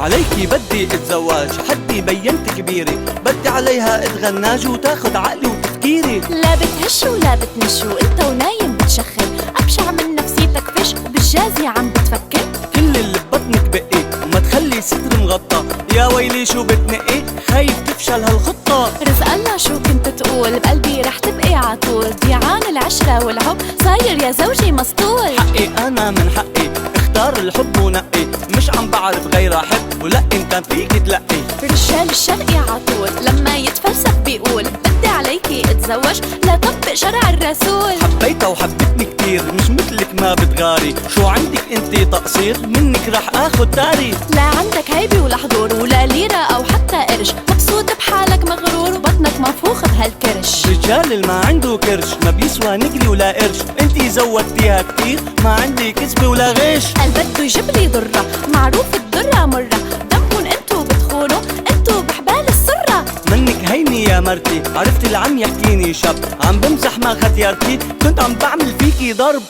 عليكي بدي اتزواج، حدي بينت كبيرة، بدي عليها اتغناج وتاخد عقلي وتفكيري. لا بتهش ولا بتنش وانت ونايم بتشخر، ابشع من نفسيتك فش بالجازي عم بتفكر. كل اللي ببطنك بقي وما تخلي صدري مغطى، يا ويلي شو بتنقي خايف تفشل هالخطة. رزق الله شو كنت تقول، بقلبي رح تبقي عطول، ضيعان العشرة والحب صاير يا زوجي مسطول. حقي انا من حقي اختار الحب ونقي، مش عم بعرف غير احب ولا انت فيك تلقي. رجال الشرقي عطول لما يتفلسف بيقول، بدي عليكي اتزوج لا طبق شرع الرسول. حبيتها وحبتني كتير مش مثلك ما بتغاري، شو عندك انتي تقصير منك رح اخد تاري. لا عندك هيبة ولا حضور ولا ليرة او حتى قرش، مبسوط بحالك مغرور وبطنك منفوخ بهالكرش. رجال اللي ما عنده كرش ما بيسوى نقلي ولا قرش، انتي زودتيها كتير ما عندي كذبة ولا غش. قال بده يجيب لي ضرة، معروف الضرة مرة، دمكن انتو بتخونوا انتو بحبال السرة. منك هيني يا مرتي، عرفت اللي عم يحكيني شب، عم بمزح ما ختيارتي، كنت عم بعمل فيكي ضرب.